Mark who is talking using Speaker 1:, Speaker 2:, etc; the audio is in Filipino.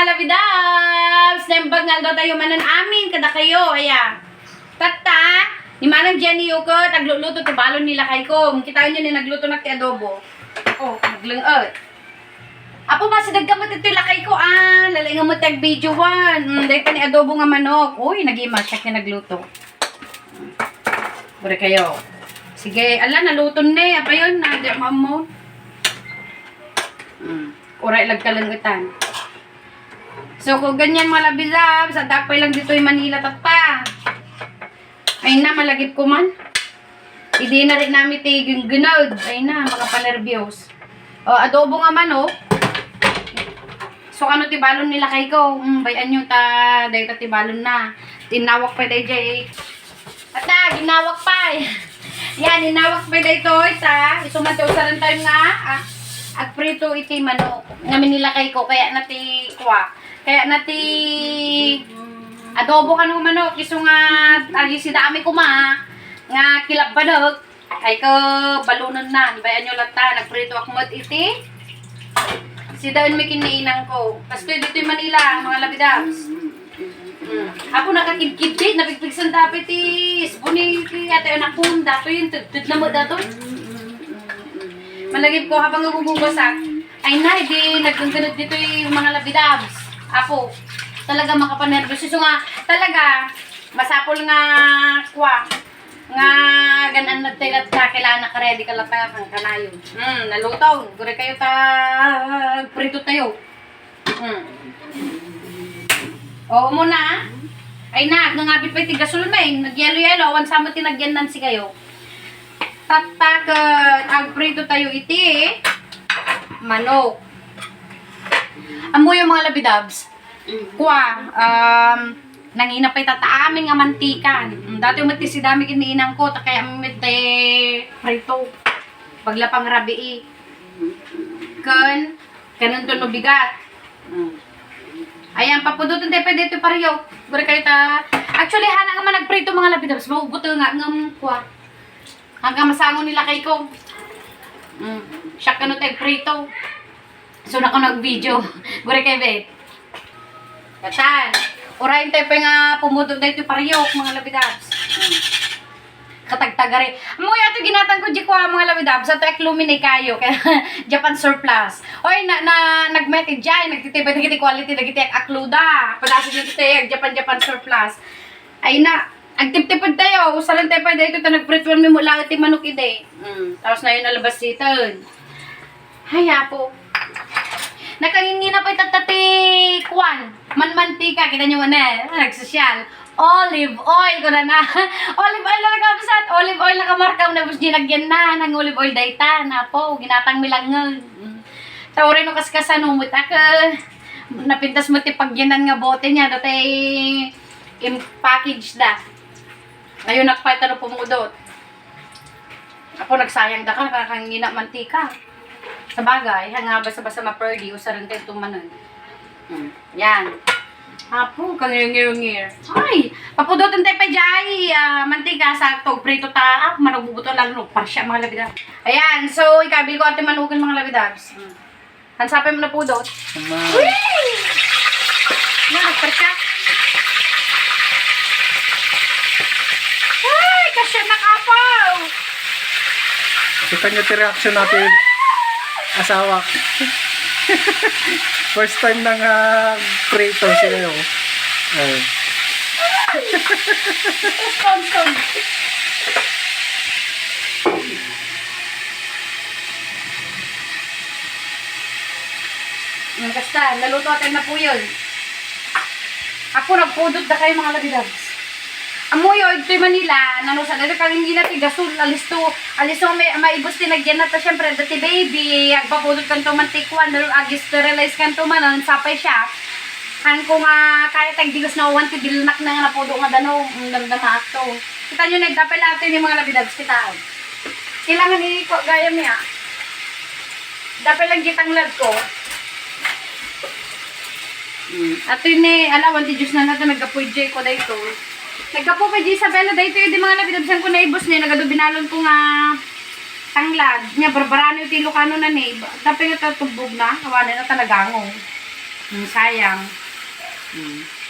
Speaker 1: mga labidabs! Nembag nga daw tayo manan amin, kada kayo, ayan. Tata, ni Manang Jenny Yoko, tagluluto to balon nila kay ko. Kita nyo ni nagluto na ti adobo. Oh, naglungot. Apo ba, sa dagkamot ito lakay ko, lalay nga mo tag video 1. Dahil pa ni adobo nga manok. Uy, nag-i-masak na nagluto. Bure kayo. Sige, ala, naluto na. Apa yun, ma'am mo. Ura ilag kalangutan. So, kung ganyan mga labidabs, sa dakpay lang dito yung Manila tata. Ay na, malagip ko man. Hindi na rin namin tiging gunod. Ay na, mga panervyos. O, adobo nga man, oh. So, ano tibalon nila kay ko? Bayan nyo ta, dahi ta tibalon na. Tinawak pa dahi jay. At na, ginawak pa. Yan, inawak pa dahi to, ta. Isumantaw sa rin tayo nga, agprito iti manok. Ngamin nila kay ko, kaya nati, kwa. Kaya nati adobo ka ng manok. Iso nga, si dami ko nga kilap banog. Ay ko, balunan na. Bayan nyo lang ta, nagprito ako mod iti. Si daon may kinainang ko. Pasto dito yung Manila, mga labidabs. Ako nakakidkid din, napigpigsan dapat isbuni ate anak ko, dato yun, tutut na mo dato. Malagip ko habang nagugubasak. Ay na, hindi nagganganod dito yung mga labidabs. Apo, talaga makapanervous. So nga, talaga, masapol nga kwa. Nga, ganan na tayo at kailangan naka-ready ka lang kang kanayon. Nalutaw. Gure kayo prito tayo. Oo muna. Ay na, nangabit pa iti gasol may. Nag-yelo-yelo. Awan sama tinagyanan si kayo. Tatakot. Ang prito tayo iti. Manok. Amo yung mga labidabs. Kwa, nangina pa'y tataamin nga mantikan. Dati umati si dami kiniinang ko, kaya umiti prito. Paglapang rabi Kanon to no bigat. Ayan, papudutin tayo pa dito pariyo. Bura kayo ta. Actually, hana nga man nagprito mga labidabs. Mahugot nga ng kwa. Hanggang masangon nila kay ko. Siya ka no tayo prito. So, na ko nag-video. Bure kay Bet. Katan. Urayin tayo pa nga pumudod na ito pariyok, mga labidabs. Katagtagari. Amoy ato ginatan ko di ko mga labidabs. Ato ekluminay kayo. Japan surplus. Oy, nagmetid dyan. Nagtitibay na quality. Nagtitibay akluda. Padasin nyo ito Japan surplus. Ay na. Agtip-tipod tayo. Usalan tayo pa dito. Nag-pretwan mo mula iti manok ide. Tapos na yun nalabas dito. Haya po. Nakangini na pa itatati kwan. Manmantika. Kita nyo na. Nagsosyal. Olive oil ko na. Olive oil na nagkabasat. Olive oil na kamarkaw na bus ginagyan na. Nang olive oil dayta. Na po. Ginatang milangan. Tawrin no kaskasan. Umut ako. Napintas mo tipagyanan nga bote niya. Datay package da. Ngayon nakapait na pumudot. Ako nagsayang da ka. Nakakangina mantika. Sa bagay, hanga basa-basa ma-perdi, usaran tayo tumanan. Yan. Apo, kangir-ngir-ngir. Ay, papudotan tayo pa dyan. Mantika sa tog prito ta. Managbubuto lang no. Parsya mga labidabs. Ayan, so ikabil ko ate manukin mga labidabs. Hansapin mo na pudot. Uy! Nagparsya. Ay, kasya nakapaw.
Speaker 2: Kita nyo ti reaction natin. Asawa. First time nang prito sila yun.
Speaker 1: Sponsor. Basta, naluto natin na po yun. Ako nagpudot na kayo mga labidabs. Amoy o ito Manila, nanusa dito kang hindi natin gasol, alisto maibos tinagyan na ta syempre dati baby, agpapudot kan to mantikwan, agi sterilize kan to manon, sapay siya. Han ko nga kaya tag digos na uwan ti dilnak na nga napudo nga dano, damdama akto. Kita nyo nagdapay natin yung mga labidabs kita. Kailangan i gaya niya. Dapay lang gitang lag ko. Ato yun alawan ti Diyos na nato nagkapoy jay ko dito. Nagkapo pa di Isabela dahito yung di mga labidabsan ko na ibos niya. Nagado binalon ko nga tanglad. Nga barbarano yung Ilocano na ni. Tapos nga tatubog na. Kawanan na talagangong. Sayang.
Speaker 2: Mm.